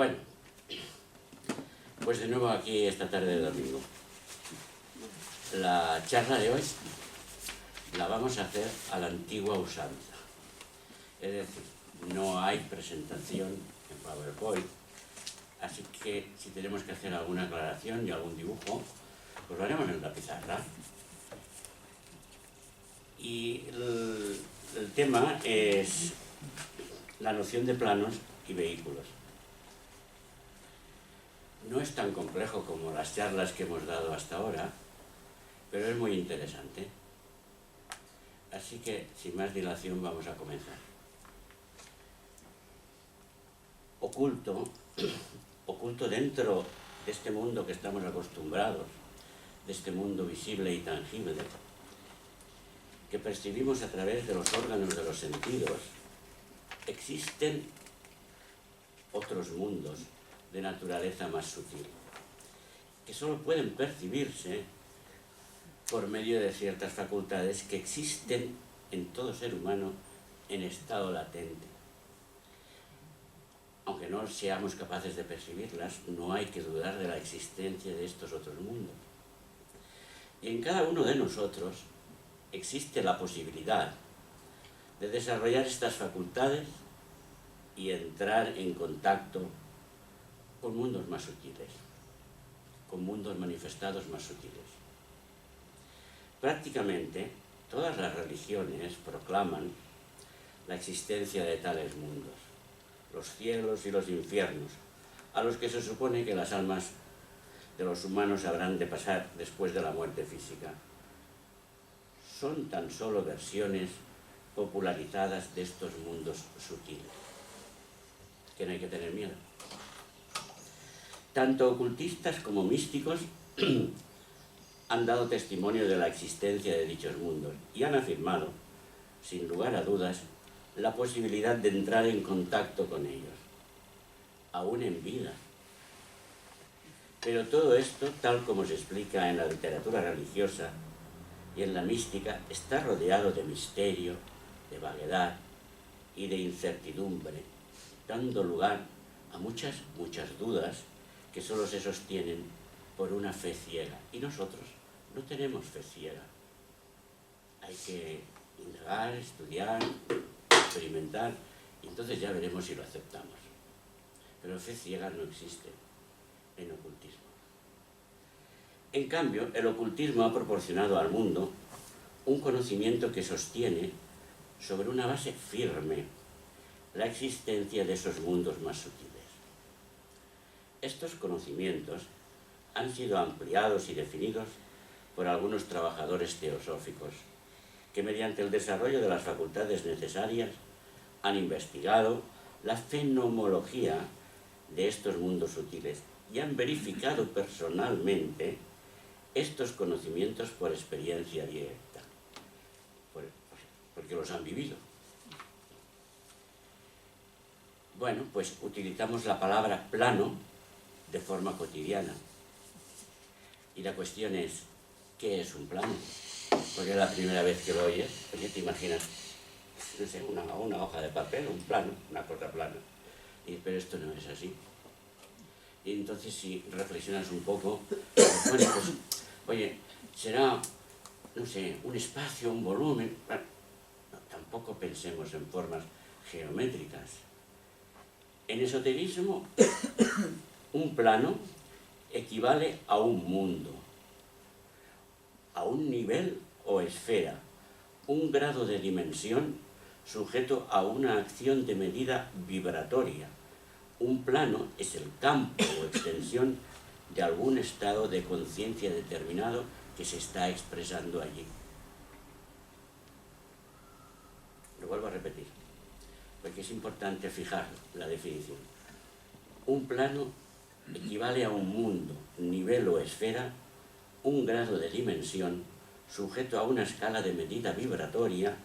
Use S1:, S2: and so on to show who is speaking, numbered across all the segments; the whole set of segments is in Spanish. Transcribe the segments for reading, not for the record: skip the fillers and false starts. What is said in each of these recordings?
S1: Bueno, pues de nuevo aquí esta tarde de domingo. La charla de hoy la vamos a hacer a la antigua usanza. Es decir, no hay presentación en PowerPoint, así que si tenemos que hacer alguna aclaración y algún dibujo, pues lo haremos en la pizarra. Y el tema es la noción de planos y vehículos. No es tan complejo como las charlas que hemos dado hasta ahora, pero es muy interesante. Así que, sin más dilación, vamos a comenzar. Oculto dentro de este mundo que estamos acostumbrados, de este mundo visible y tangible, que percibimos a través de los órganos de los sentidos, existen otros mundos de naturaleza más sutil, que solo pueden percibirse por medio de ciertas facultades que existen en todo ser humano en estado latente. Aunque no seamos capaces de percibirlas, no hay que dudar de la existencia de estos otros mundos. Y en cada uno de nosotros existe la posibilidad de desarrollar estas facultades y entrar en contacto con mundos más sutiles, con mundos manifestados más sutiles. Prácticamente todas las religiones proclaman la existencia de tales mundos, los cielos y los infiernos, a los que se supone que las almas de los humanos habrán de pasar después de la muerte física. Son tan solo versiones popularizadas de estos mundos sutiles, que no hay que tener miedo. Tanto ocultistas como místicos han dado testimonio de la existencia de dichos mundos y han afirmado, sin lugar a dudas, la posibilidad de entrar en contacto con ellos, aún en vida. Pero todo esto, tal como se explica en la literatura religiosa y en la mística, está rodeado de misterio, de vaguedad y de incertidumbre, dando lugar a muchas dudas que solo se sostienen por una fe ciega. Y nosotros no tenemos fe ciega. Hay que indagar, estudiar, experimentar, y entonces ya veremos si lo aceptamos. Pero fe ciega no existe en ocultismo. En cambio, el ocultismo ha proporcionado al mundo un conocimiento que sostiene sobre una base firme la existencia de esos mundos más sutiles. Estos conocimientos han sido ampliados y definidos por algunos trabajadores teosóficos que mediante el desarrollo de las facultades necesarias han investigado la fenomenología de estos mundos sutiles y han verificado personalmente estos conocimientos por experiencia directa, porque los han vivido. Bueno, pues utilizamos la palabra plano de forma cotidiana. Y la cuestión es, ¿qué es un plano? Porque es la primera vez que lo oyes. Oye, ¿te imaginas? No sé, una hoja de papel, un plano, una cosa plana. Pero esto no es así. Y entonces si reflexionas un poco, bueno, pues, oye, será, no sé, un espacio, un volumen. Bueno, no, tampoco pensemos en formas geométricas. En esoterismo, un plano equivale a un mundo, a un nivel o esfera, un grado de dimensión sujeto a una acción de medida vibratoria. Un plano es el campo o extensión de algún estado de conciencia determinado que se está expresando allí. Lo vuelvo a repetir, porque es importante fijar la definición. Un plano equivale a un mundo, nivel o esfera, un grado de dimensión sujeto a una escala de medida vibratoria.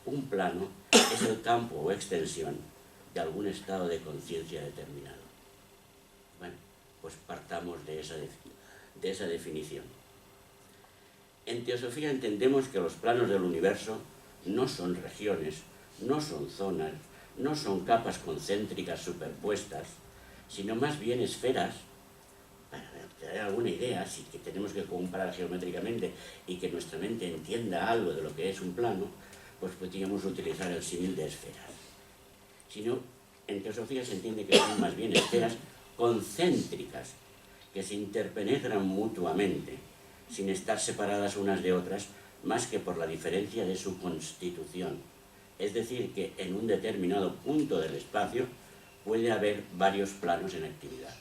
S1: Un plano es el campo o extensión de algún estado de conciencia determinado. Bueno, pues partamos de esa definición. En teosofía entendemos que los planos del universo no son regiones, no son zonas, no son capas concéntricas superpuestas, sino más bien esferas. Para tener alguna idea, si que tenemos que comparar geométricamente y que nuestra mente entienda algo de lo que es un plano, pues podríamos utilizar el símil de esferas. Si no, en teosofía se entiende que son más bien esferas concéntricas, que se interpenetran mutuamente, sin estar separadas unas de otras, más que por la diferencia de su constitución. Es decir, que en un determinado punto del espacio puede haber varios planos en actividad.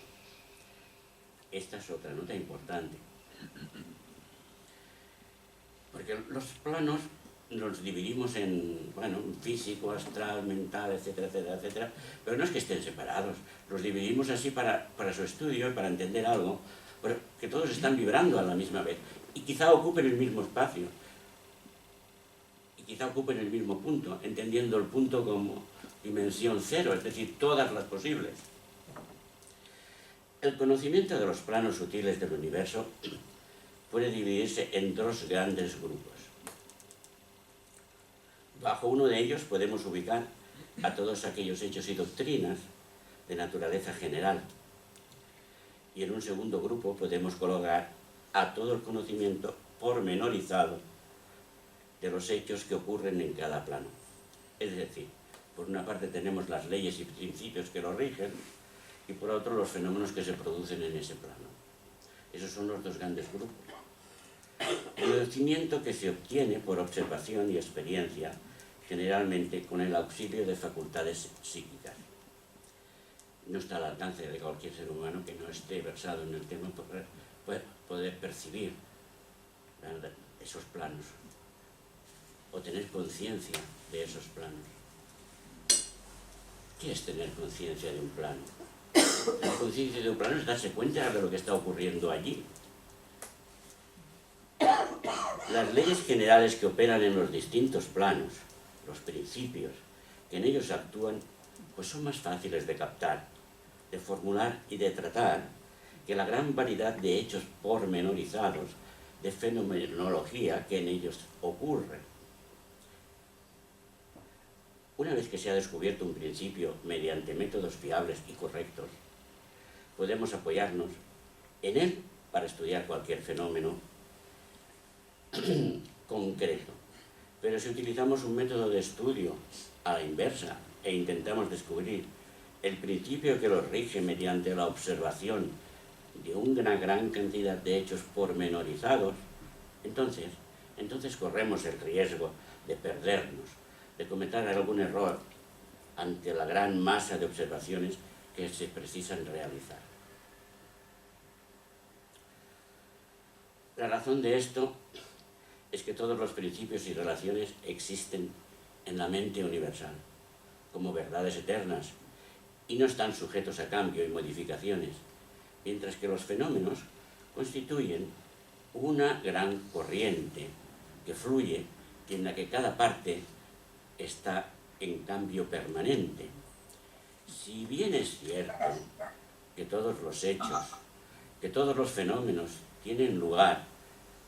S1: Esta es otra nota importante. Porque los planos los dividimos en, bueno, físico, astral, mental, etcétera, etcétera, etcétera, pero no es que estén separados. Los dividimos así para su estudio y para entender algo, pero que todos están vibrando a la misma vez. Y quizá ocupen el mismo espacio. Y quizá ocupen el mismo punto, entendiendo el punto como dimensión cero, es decir, todas las posibles. El conocimiento de los planos sutiles del universo puede dividirse en dos grandes grupos. Bajo uno de ellos podemos ubicar a todos aquellos hechos y doctrinas de naturaleza general. Y en un segundo grupo podemos colocar a todo el conocimiento pormenorizado de los hechos que ocurren en cada plano. Es decir, por una parte tenemos las leyes y principios que lo rigen, y por otro los fenómenos que se producen en ese plano. Esos son los dos grandes grupos. El conocimiento que se obtiene por observación y experiencia, generalmente con el auxilio de facultades psíquicas. No está al alcance de cualquier ser humano que no esté versado en el tema poder percibir esos planos o tener conciencia de esos planos. ¿Qué es tener conciencia de un plano? La conciencia de un plano es darse cuenta de lo que está ocurriendo allí. Las leyes generales que operan en los distintos planos, los principios que en ellos actúan, pues son más fáciles de captar, de formular y de tratar que la gran variedad de hechos pormenorizados de fenomenología que en ellos ocurren. Una vez que se ha descubierto un principio mediante métodos fiables y correctos, podemos apoyarnos en él para estudiar cualquier fenómeno concreto. Pero si utilizamos un método de estudio a la inversa e intentamos descubrir el principio que los rige mediante la observación de una gran cantidad de hechos pormenorizados, entonces corremos el riesgo de perdernos, de cometer algún error ante la gran masa de observaciones que se precisan realizar. La razón de esto es que todos los principios y relaciones existen en la mente universal, como verdades eternas, y no están sujetos a cambio y modificaciones, mientras que los fenómenos constituyen una gran corriente que fluye y en la que cada parte está en cambio permanente. Si bien es cierto que todos los hechos, que todos los fenómenos tienen lugar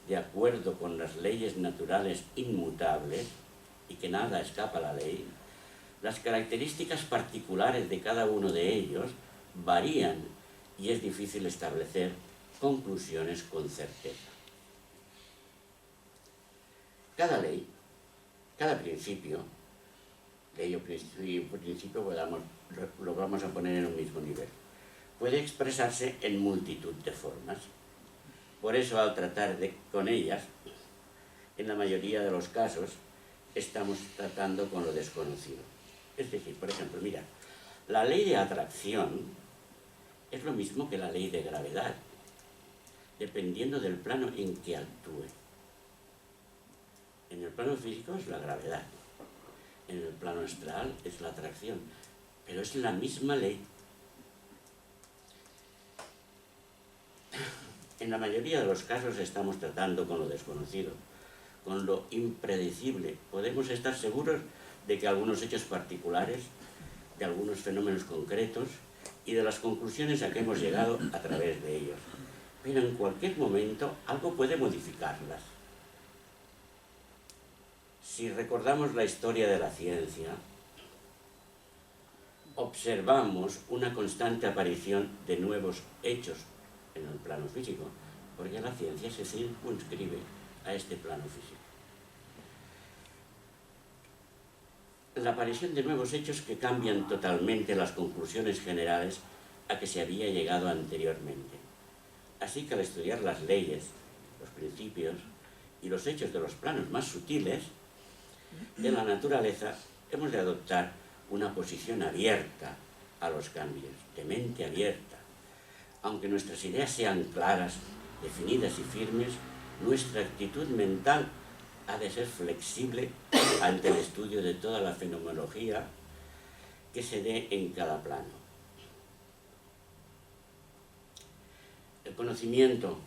S1: de acuerdo con las leyes naturales inmutables y que nada escapa a la ley, las características particulares de cada uno de ellos varían y es difícil establecer conclusiones con certeza. Cada ley, cada principio, ley o principio lo vamos a poner en un mismo nivel, puede expresarse en multitud de formas. Por eso, al tratar con ellas, en la mayoría de los casos, estamos tratando con lo desconocido. Es decir, por ejemplo, mira, la ley de atracción es lo mismo que la ley de gravedad, dependiendo del plano en que actúe. En el plano físico es la gravedad, en el plano astral es la atracción, pero es la misma ley. En la mayoría de los casos estamos tratando con lo desconocido, con lo impredecible. Podemos estar seguros de que algunos hechos particulares, de algunos fenómenos concretos y de las conclusiones a que hemos llegado a través de ellos. Pero en cualquier momento algo puede modificarlas. Si recordamos la historia de la ciencia, observamos una constante aparición de nuevos hechos en el plano físico, porque la ciencia se circunscribe a este plano físico. La aparición de nuevos hechos que cambian totalmente las conclusiones generales a que se había llegado anteriormente. Así que al estudiar las leyes, los principios y los hechos de los planos más sutiles de la naturaleza, hemos de adoptar una posición abierta a los cambios, de mente abierta. Aunque nuestras ideas sean claras, definidas y firmes, nuestra actitud mental ha de ser flexible ante el estudio de toda la fenomenología que se dé en cada plano. El conocimiento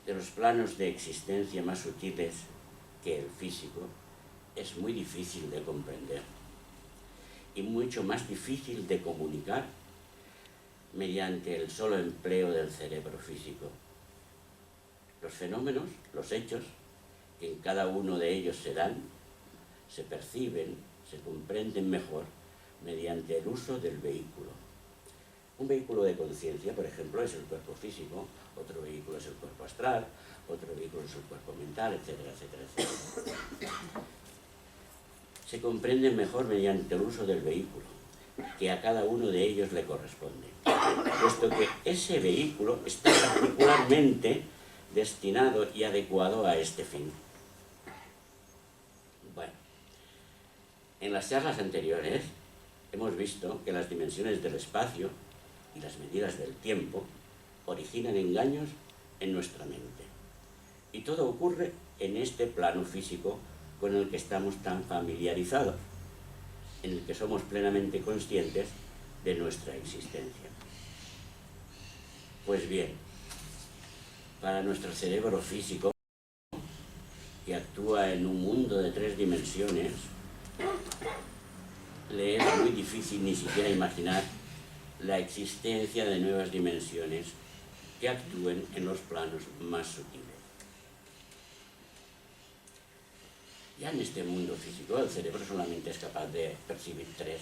S1: de los planos de existencia más sutiles que el físico es muy difícil de comprender y mucho más difícil de comunicar mediante el solo empleo del cerebro físico. Los fenómenos, los hechos, que en cada uno de ellos se dan, se perciben, se comprenden mejor mediante el uso del vehículo. Un vehículo de conciencia, por ejemplo, es el cuerpo físico, otro vehículo es el cuerpo astral, otro vehículo es el cuerpo mental, etcétera, etcétera, etcétera. Se comprenden mejor mediante el uso del vehículo, que a cada uno de ellos le corresponde, puesto que ese vehículo está particularmente destinado y adecuado a este fin. Bueno, en las charlas anteriores hemos visto que las dimensiones del espacio y las medidas del tiempo originan engaños en nuestra mente. Y todo ocurre en este plano físico con el que estamos tan familiarizados, en el que somos plenamente conscientes de nuestra existencia. Pues bien, para nuestro cerebro físico, que actúa en un mundo de 3 dimensiones, le es muy difícil ni siquiera imaginar la existencia de nuevas dimensiones que actúen en los planos más sutiles. Ya en este mundo físico, el cerebro solamente es capaz de percibir 3,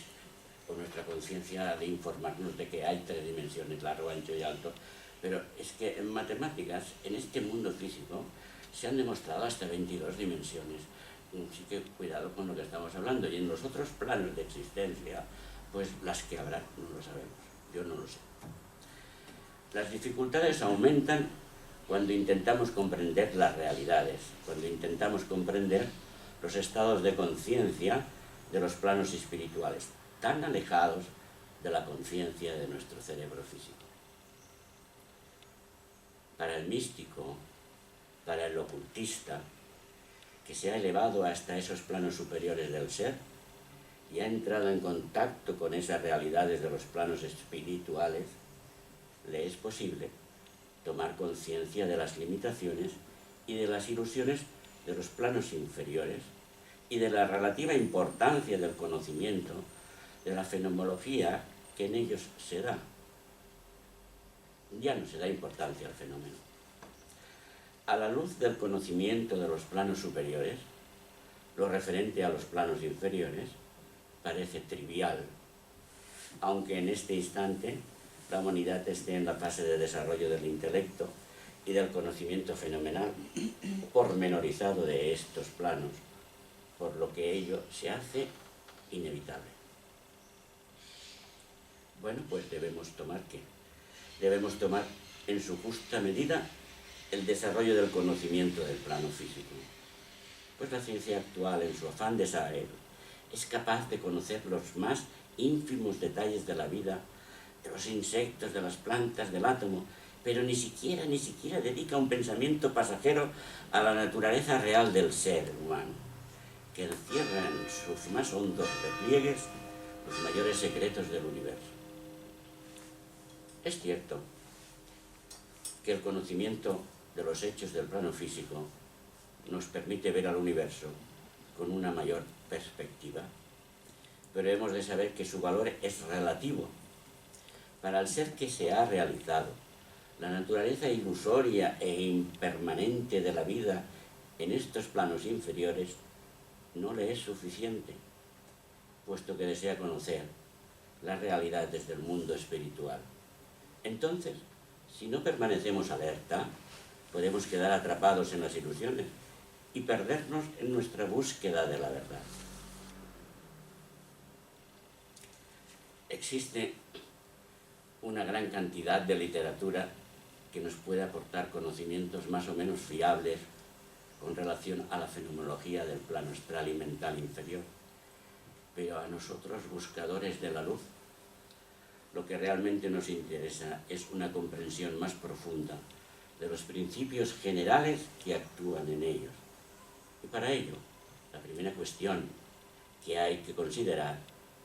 S1: con nuestra conciencia de informarnos de que hay 3 dimensiones, largo, ancho y alto, pero es que en matemáticas, en este mundo físico, se han demostrado hasta 22 dimensiones. Así que cuidado con lo que estamos hablando. Y en los otros planos de existencia, pues las que habrá, no lo sabemos. Yo no lo sé. Las dificultades aumentan cuando intentamos comprender las realidades, cuando intentamos comprender los estados de conciencia de los planos espirituales, tan alejados de la conciencia de nuestro cerebro físico. Para el místico, para el ocultista, que se ha elevado hasta esos planos superiores del ser y ha entrado en contacto con esas realidades de los planos espirituales, le es posible tomar conciencia de las limitaciones y de las ilusiones de los planos inferiores y de la relativa importancia del conocimiento de la fenomenología que en ellos se da. Ya no se da importancia al fenómeno. A la luz del conocimiento de los planos superiores, lo referente a los planos inferiores parece trivial, aunque en este instante la humanidad esté en la fase de desarrollo del intelecto y del conocimiento fenomenal pormenorizado de estos planos, por lo que ello se hace inevitable. Bueno, pues debemos tomar ¿qué? Debemos tomar en su justa medida el desarrollo del conocimiento del plano físico. Pues la ciencia actual, en su afán de saber, es capaz de conocer los más ínfimos detalles de la vida, de los insectos, de las plantas, del átomo, pero ni siquiera dedica un pensamiento pasajero a la naturaleza real del ser humano, que encierra en sus más hondos repliegues los mayores secretos del universo. Es cierto que el conocimiento de los hechos del plano físico nos permite ver al universo con una mayor perspectiva, pero hemos de saber que su valor es relativo. Para el ser que se ha realizado, la naturaleza ilusoria e impermanente de la vida en estos planos inferiores no le es suficiente, puesto que desea conocer la realidad desde el mundo espiritual. Entonces, si no permanecemos alerta, podemos quedar atrapados en las ilusiones y perdernos en nuestra búsqueda de la verdad. Existe una gran cantidad de literatura que nos puede aportar conocimientos más o menos fiables con relación a la fenomenología del plano astral y mental inferior. Pero a nosotros, buscadores de la luz, lo que realmente nos interesa es una comprensión más profunda de los principios generales que actúan en ellos. Y para ello, la primera cuestión que hay que considerar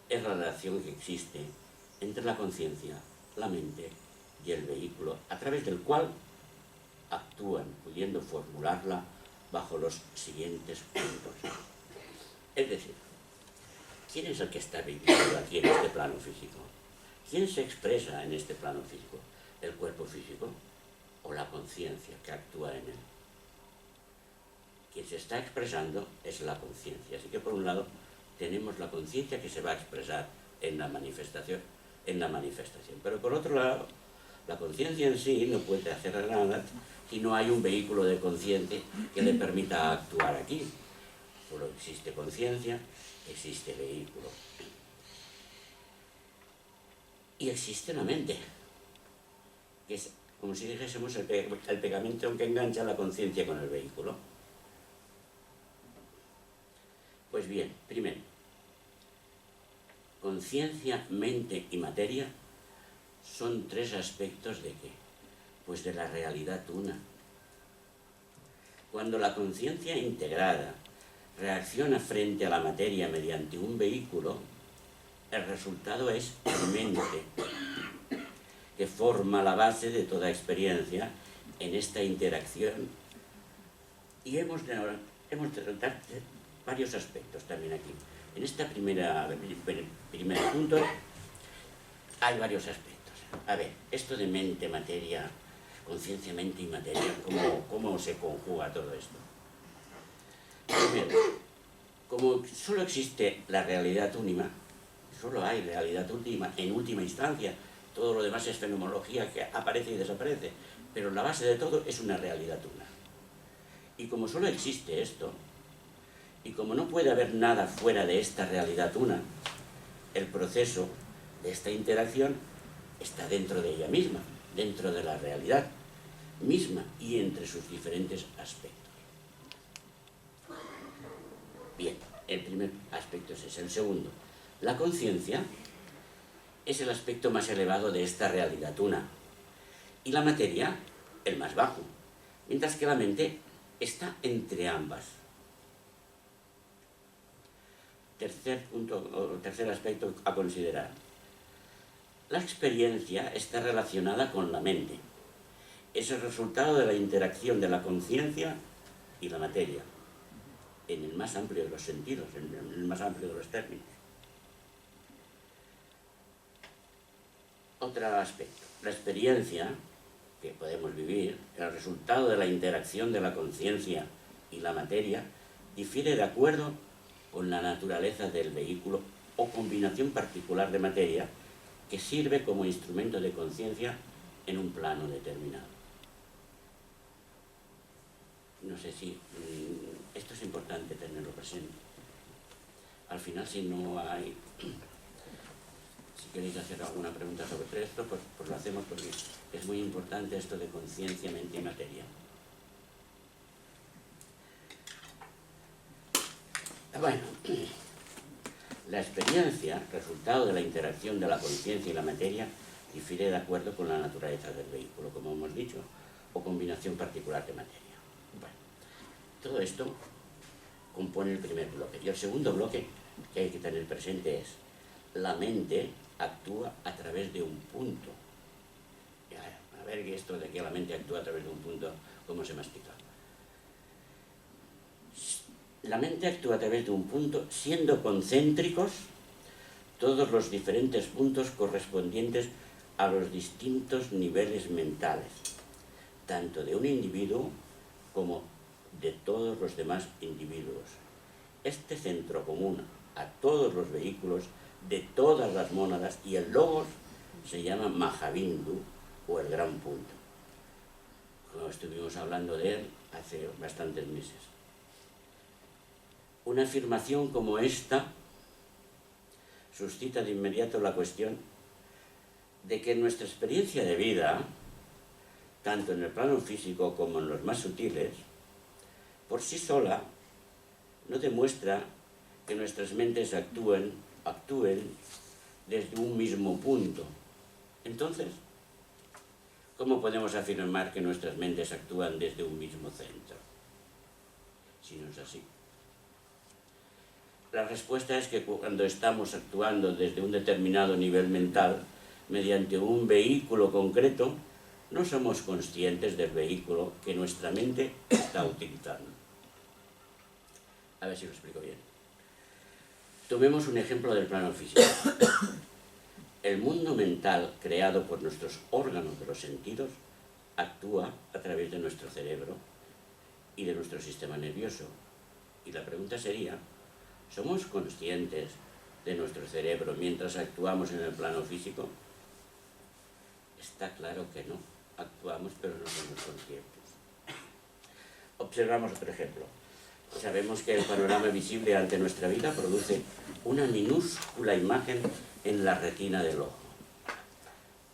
S1: es la relación que existe entre la conciencia, la mente y el vehículo, a través del cual actúan, pudiendo formularla bajo los siguientes puntos. Es decir, ¿quién es el que está viviendo aquí en este plano físico? ¿Quién se expresa en este plano físico? ¿El cuerpo físico o la conciencia que actúa en él? Quien se está expresando es la conciencia. Así que por un lado tenemos la conciencia que se va a expresar en la manifestación, pero por otro lado la conciencia en sí no puede hacer nada si no hay un vehículo de conciencia que le permita actuar aquí. Solo existe conciencia, existe vehículo. Y existe la mente, que es como si dijésemos el pegamento que engancha la conciencia con el vehículo. Pues bien, primero, conciencia, mente y materia son tres aspectos ¿de qué? Pues de la realidad una. Cuando la conciencia integrada reacciona frente a la materia mediante un vehículo, el resultado es mente, que forma la base de toda experiencia en esta interacción. Y hemos de tratar varios aspectos también aquí. En este primer punto hay varios aspectos. A ver, esto de mente, materia, conciencia, mente y materia, ¿cómo se conjuga todo esto? Primero, como solo existe la realidad única, solo hay realidad última, en última instancia, todo lo demás es fenomenología que aparece y desaparece, pero la base de todo es una realidad una. Y como solo existe esto, y como no puede haber nada fuera de esta realidad una, el proceso de esta interacción está dentro de ella misma, dentro de la realidad misma y entre sus diferentes aspectos. Bien, el primer aspecto es ese. El segundo, la conciencia es el aspecto más elevado de esta realidad una y la materia el más bajo, mientras que la mente está entre ambas. Tercer aspecto a considerar. La experiencia está relacionada con la mente. Es el resultado de la interacción de la conciencia y la materia, en el más amplio de los sentidos, en el más amplio de los términos. Otro aspecto. La experiencia que podemos vivir, el resultado de la interacción de la conciencia y la materia, difiere de acuerdo con la naturaleza del vehículo o combinación particular de materia que sirve como instrumento de conciencia en un plano determinado. No sé si esto es importante tenerlo presente. Al final, si no hay, si queréis hacer alguna pregunta sobre esto, pues lo hacemos porque es muy importante esto de conciencia, mente y materia. Bueno, la experiencia, resultado de la interacción de la conciencia y la materia, difiere de acuerdo con la naturaleza del vehículo, como hemos dicho, o combinación particular de materia. Bueno, todo esto compone el primer bloque. Y el segundo bloque que hay que tener presente es: la mente actúa a través de un punto. A ver, esto de que la mente actúa a través de un punto, ¿cómo se me explica? La mente actúa a través de un punto, siendo concéntricos todos los diferentes puntos correspondientes a los distintos niveles mentales, tanto de un individuo como de todos los demás individuos. Este centro común a todos los vehículos de todas las mónadas, y el logos se llama Mahabindu, o el gran punto. Como estuvimos hablando de él hace bastantes meses. Una afirmación como esta suscita de inmediato la cuestión de que nuestra experiencia de vida, tanto en el plano físico como en los más sutiles, por sí sola no demuestra que nuestras mentes actúen desde un mismo punto. Entonces, ¿cómo podemos afirmar que nuestras mentes actúan desde un mismo centro? Si no es así. La respuesta es que cuando estamos actuando desde un determinado nivel mental, mediante un vehículo concreto, no somos conscientes del vehículo que nuestra mente está utilizando. A ver si lo explico bien. Tomemos un ejemplo del plano físico. El mundo mental creado por nuestros órganos de los sentidos actúa a través de nuestro cerebro y de nuestro sistema nervioso. Y la pregunta sería, ¿somos conscientes de nuestro cerebro mientras actuamos en el plano físico? Está claro que no. Actuamos, pero no somos conscientes. Observamos otro ejemplo. Sabemos que el panorama visible ante nuestra vida produce una minúscula imagen en la retina del ojo.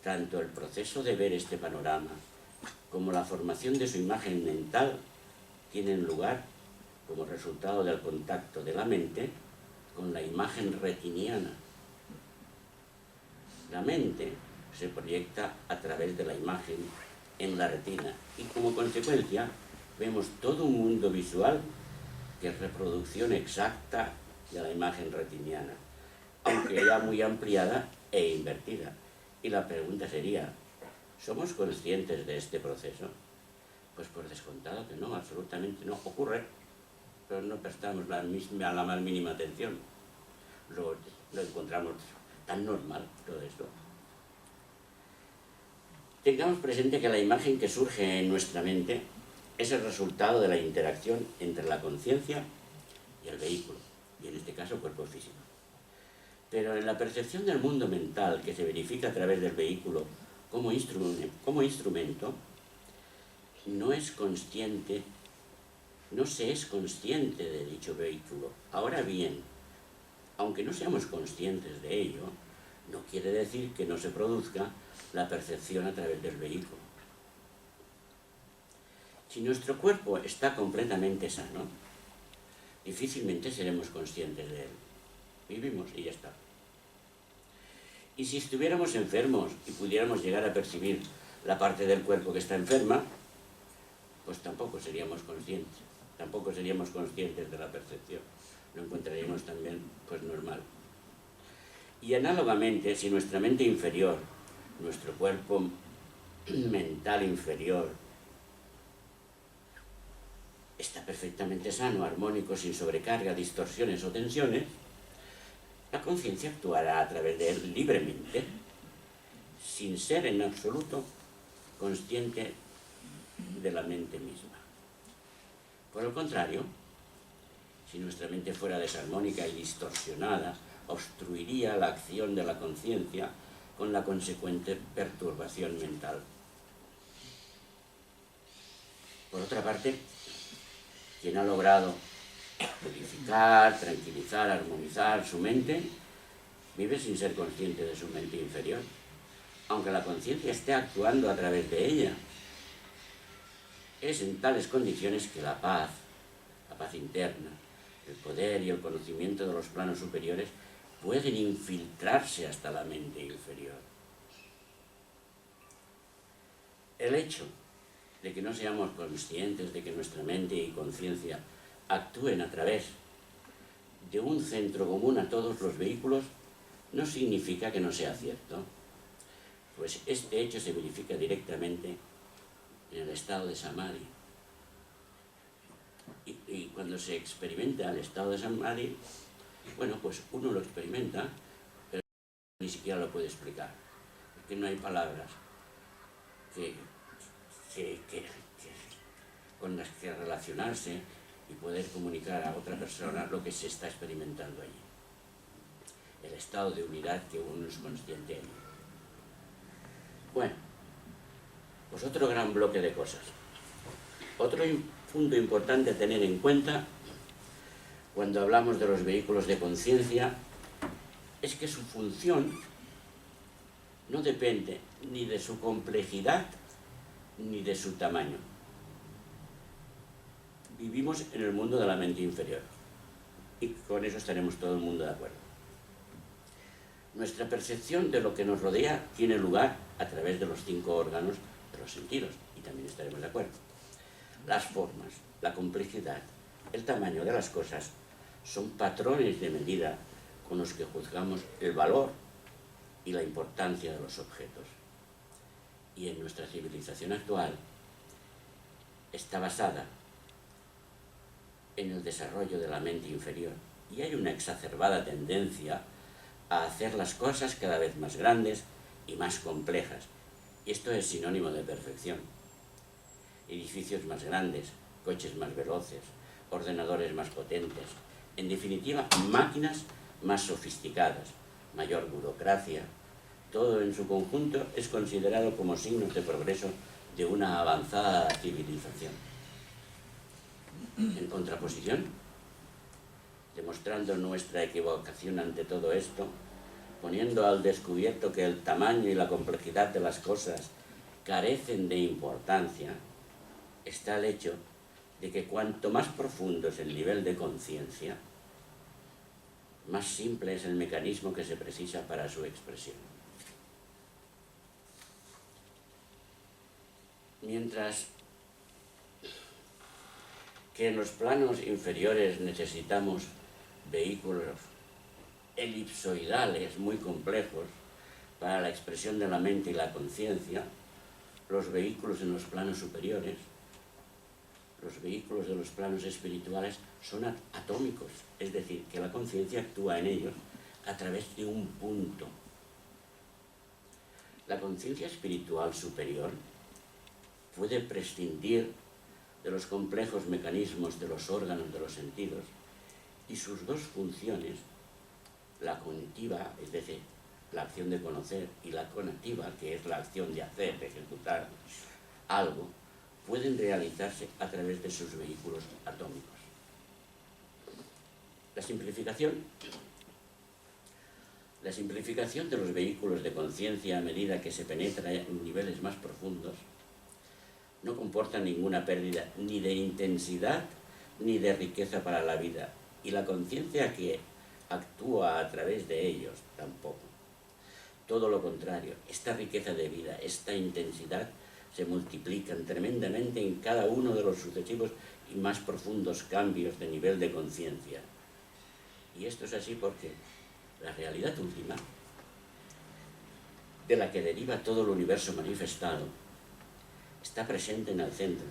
S1: Tanto el proceso de ver este panorama como la formación de su imagen mental tienen lugar como resultado del contacto de la mente con la imagen retiniana. La mente se proyecta a través de la imagen en la retina y como consecuencia vemos todo un mundo visual que es reproducción exacta de la imagen retiniana, aunque ya muy ampliada e invertida. Y la pregunta sería, ¿somos conscientes de este proceso? Pues por descontado que no, absolutamente no. Ocurre, pero no prestamos la más mínima atención. Lo encontramos tan normal todo esto. Tengamos presente que la imagen que surge en nuestra mente es el resultado de la interacción entre la conciencia y el vehículo, y en este caso el cuerpo físico. Pero en la percepción del mundo mental que se verifica a través del vehículo como instrumento, no se es consciente de dicho vehículo. Ahora bien, aunque no seamos conscientes de ello, no quiere decir que no se produzca la percepción a través del vehículo. Si nuestro cuerpo está completamente sano, difícilmente seremos conscientes de él. Vivimos y ya está. Y si estuviéramos enfermos y pudiéramos llegar a percibir la parte del cuerpo que está enferma, pues tampoco seríamos conscientes de la percepción. Lo encontraríamos también pues normal. Y análogamente, si nuestra mente inferior, nuestro cuerpo mental inferior, está perfectamente sano, armónico, sin sobrecarga, distorsiones o tensiones, la conciencia actuará a través de él libremente, sin ser en absoluto consciente de la mente misma. Por el contrario, si nuestra mente fuera desarmónica y distorsionada, obstruiría la acción de la conciencia con la consecuente perturbación mental. Por otra parte, quien ha logrado purificar, tranquilizar, armonizar su mente, vive sin ser consciente de su mente inferior, aunque la conciencia esté actuando a través de ella. Es en tales condiciones que la paz interna, el poder y el conocimiento de los planos superiores pueden infiltrarse hasta la mente inferior. El hecho de que no seamos conscientes de que nuestra mente y conciencia actúen a través de un centro común a todos los vehículos no significa que no sea cierto, pues este hecho se verifica directamente en el estado de Samadhi. Y cuando se experimenta el estado de Samadhi, bueno, pues uno lo experimenta, pero ni siquiera lo puede explicar, porque no hay palabras con las que relacionarse y poder comunicar a otra persona lo que se está experimentando allí. el estado de unidad que uno es consciente de. Bueno, pues otro gran bloque de cosas. Otro punto importante a tener en cuenta cuando hablamos de los vehículos de conciencia es que su función no depende ni de su complejidad ni de su tamaño. Vivimos en el mundo de la mente inferior y con eso estaremos todo el mundo de acuerdo. Nuestra percepción de lo que nos rodea tiene lugar a través de los 5 órganos de los sentidos, y también estaremos de acuerdo. Las formas, la complejidad, el tamaño de las cosas son patrones de medida con los que juzgamos el valor y la importancia de los objetos. Y en nuestra civilización actual está basada en el desarrollo de la mente inferior y hay una exacerbada tendencia a hacer las cosas cada vez más grandes y más complejas. Y esto es sinónimo de perfección. Edificios más grandes, coches más veloces, ordenadores más potentes, en definitiva, máquinas más sofisticadas, mayor burocracia. Todo en su conjunto es considerado como signos de progreso de una avanzada civilización. En contraposición, demostrando nuestra equivocación ante todo esto, poniendo al descubierto que el tamaño y la complejidad de las cosas carecen de importancia, está el hecho de que cuanto más profundo es el nivel de conciencia, más simple es el mecanismo que se precisa para su expresión. Mientras que en los planos inferiores necesitamos vehículos elipsoidales muy complejos para la expresión de la mente y la conciencia, los vehículos en los planos superiores, los vehículos de los planos espirituales son atómicos, es decir, que la conciencia actúa en ellos a través de un punto. La conciencia espiritual superior puede prescindir de los complejos mecanismos de los órganos de los sentidos y sus dos funciones, la cognitiva, es decir, la acción de conocer, y la conativa, que es la acción de hacer, de ejecutar algo, pueden realizarse a través de sus vehículos atómicos. La simplificación de los vehículos de conciencia a medida que se penetra en niveles más profundos no comporta ninguna pérdida ni de intensidad ni de riqueza para la vida, y la conciencia que actúa a través de ellos tampoco. Todo lo contrario, esta riqueza de vida, esta intensidad se multiplican tremendamente en cada uno de los sucesivos y más profundos cambios de nivel de conciencia. Y esto es así porque la realidad última, de la que deriva todo el universo manifestado, está presente en el centro,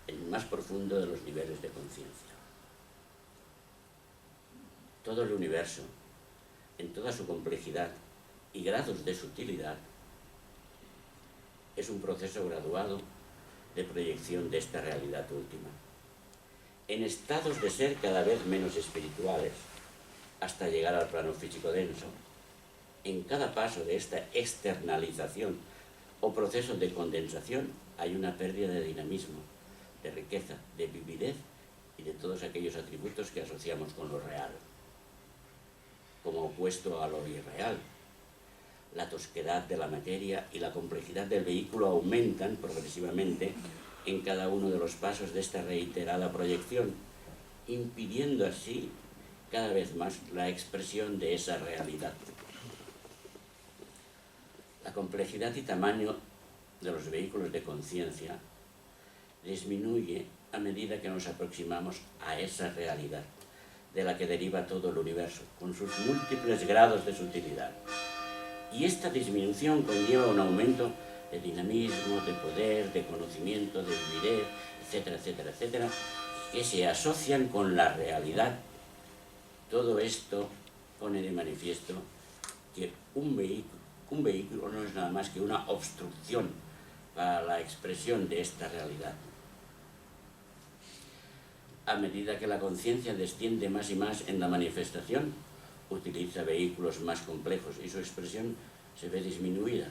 S1: en el más profundo de los niveles de conciencia. Todo el universo, en toda su complejidad y grados de sutilidad, es un proceso graduado de proyección de esta realidad última, en estados de ser cada vez menos espirituales, hasta llegar al plano físico denso. En cada paso de esta externalización o proceso de condensación hay una pérdida de dinamismo, de riqueza, de vividez y de todos aquellos atributos que asociamos con lo real, como opuesto a lo irreal. La tosquedad de la materia y la complejidad del vehículo aumentan progresivamente en cada uno de los pasos de esta reiterada proyección, impidiendo así cada vez más la expresión de esa realidad. La complejidad y tamaño de los vehículos de conciencia disminuye a medida que nos aproximamos a esa realidad de la que deriva todo el universo, con sus múltiples grados de sutilidad. Y esta disminución conlleva un aumento de dinamismo, de poder, de conocimiento, de vividez, etcétera, etcétera, etcétera, que se asocian con la realidad. Todo esto pone de manifiesto que un vehículo no es nada más que una obstrucción para la expresión de esta realidad. A medida que la conciencia desciende más y más en la manifestación, utiliza vehículos más complejos y su expresión se ve disminuida,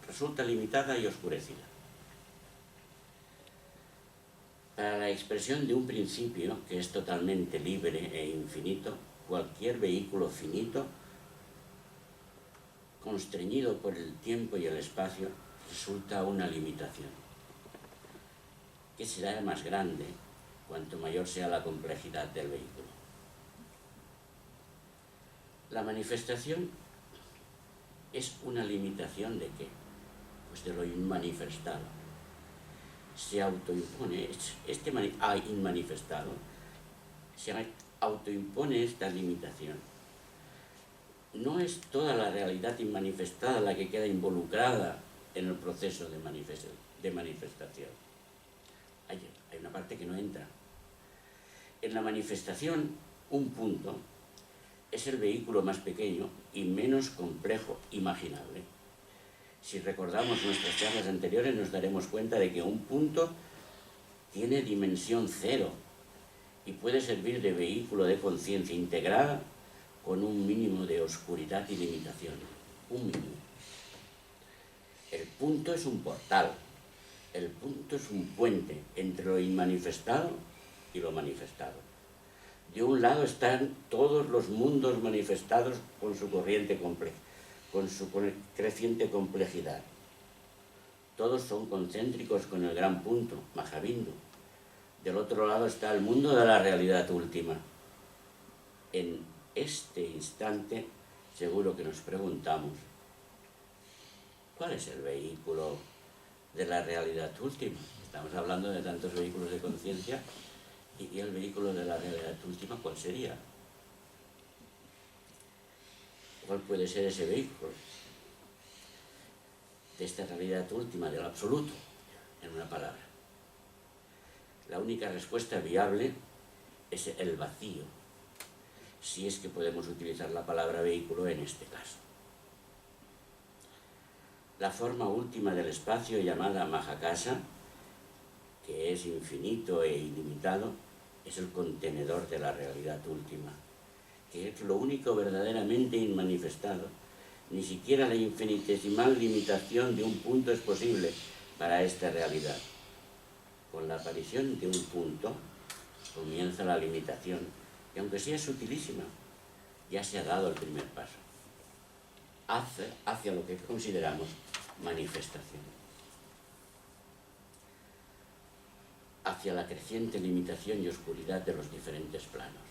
S1: resulta limitada y oscurecida. Para la expresión de un principio que es totalmente libre e infinito, cualquier vehículo finito, constreñido por el tiempo y el espacio, resulta una limitación, que será más grande cuanto mayor sea la complejidad del vehículo. La manifestación es una limitación ¿de qué? Pues de lo inmanifestado. Se autoimpone, inmanifestado, se autoimpone esta limitación. No es toda la realidad inmanifestada la que queda involucrada en el proceso de manifestación. Hay una parte que no entra. En la manifestación, un punto es el vehículo más pequeño y menos complejo imaginable. Si recordamos nuestras charlas anteriores, nos daremos cuenta de que un punto tiene dimensión cero y puede servir de vehículo de conciencia integrada con un mínimo de oscuridad y limitación. Un mínimo. El punto es un portal. El punto es un puente entre lo inmanifestado y lo manifestado. De un lado están todos los mundos manifestados con su corriente compleja, con su creciente complejidad. Todos son concéntricos con el gran punto, Mahabindu. Del otro lado está el mundo de la realidad última. En este instante, seguro que nos preguntamos, ¿cuál es el vehículo de la realidad última? Estamos hablando de tantos vehículos de conciencia, y el vehículo de la realidad última, ¿cuál sería? ¿Cuál puede ser ese vehículo de esta realidad última, del absoluto, en una palabra? La única respuesta viable es el vacío, si es que podemos utilizar la palabra vehículo en este caso. La forma última del espacio, llamada Mahakasa, que es infinito e ilimitado, es el contenedor de la realidad última, que es lo único verdaderamente inmanifestado. Ni siquiera la infinitesimal limitación de un punto es posible para esta realidad. Con la aparición de un punto comienza la limitación, y aunque sea sutilísima, ya se ha dado el primer paso hacia lo que consideramos manifestación, hacia la creciente limitación y oscuridad de los diferentes planos.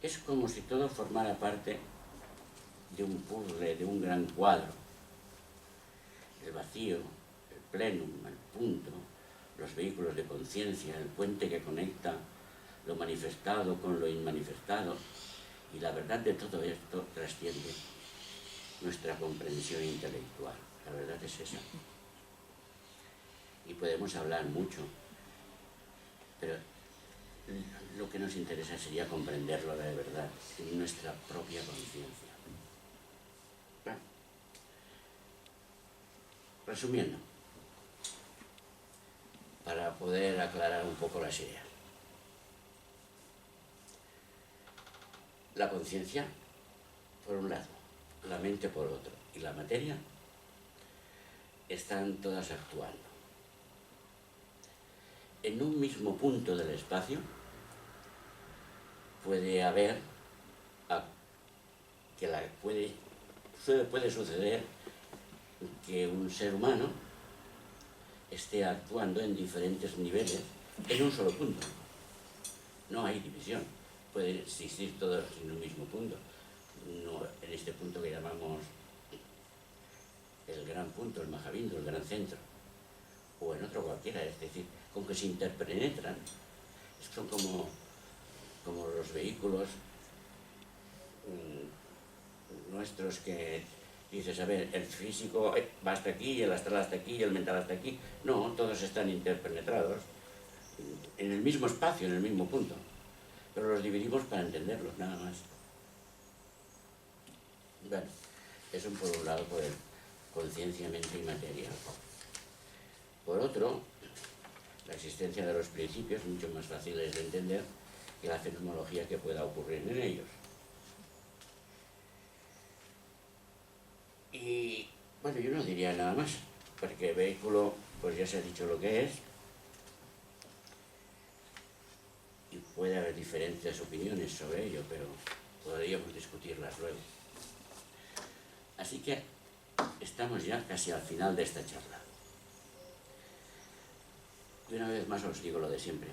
S1: Es como si todo formara parte de un puzzle, de un gran cuadro. El vacío, el plenum, el punto, los vehículos de conciencia, el puente que conecta lo manifestado con lo inmanifestado, y la verdad de todo esto trasciende nuestra comprensión intelectual. La verdad es esa. Y podemos hablar mucho, pero lo que nos interesa sería comprenderlo de verdad en nuestra propia conciencia. Bueno, resumiendo, para poder aclarar un poco las ideas. La conciencia, por un lado, la mente por otro, y la materia, están todas actuando. En un mismo punto del espacio puede haber, puede suceder que un ser humano esté actuando en diferentes niveles en un solo punto. No hay división, puede existir todo en un mismo punto, no en este punto que llamamos el gran punto, el Mahabindu, el gran centro, o en otro cualquiera, es decir, con que se interpenetran. Son como los vehículos nuestros que dices, a ver, el físico va hasta aquí, el astral hasta aquí, el mental hasta aquí. No, todos están interpenetrados en el mismo espacio, en el mismo punto, pero los dividimos para entenderlos, nada más. Bueno, eso por un lado, por el conciencia, mente y materia. Por otro, la existencia de los principios, mucho más fáciles de entender, que la fenomenología que pueda ocurrir en ellos. Y bueno, yo no diría nada más, porque vehículo, pues ya se ha dicho lo que es, y puede haber diferentes opiniones sobre ello, pero podríamos discutirlas luego. Así que estamos ya casi al final de esta charla. Y una vez más os digo lo de siempre,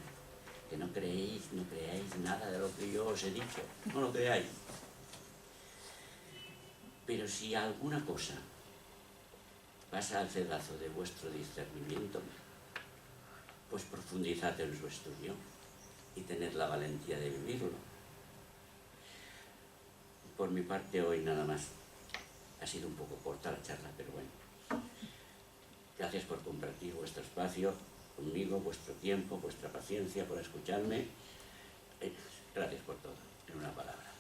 S1: que no creáis nada de lo que yo os he dicho, no lo creáis. Pero si alguna cosa pasa al cedazo de vuestro discernimiento, pues profundizad en su estudio y tened la valentía de vivirlo. Por mi parte hoy nada más. Ha sido un poco corta la charla, pero bueno. Gracias por compartir vuestro espacio conmigo, vuestro tiempo, vuestra paciencia, por escucharme. Gracias por todo, en una palabra.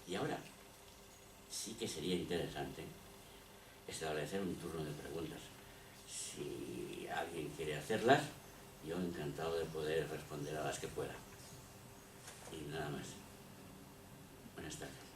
S1: Y ahora sí que sería interesante establecer un turno de preguntas. Si alguien quiere hacerlas, yo encantado de poder responder a las que pueda. Y nada más. Buenas tardes.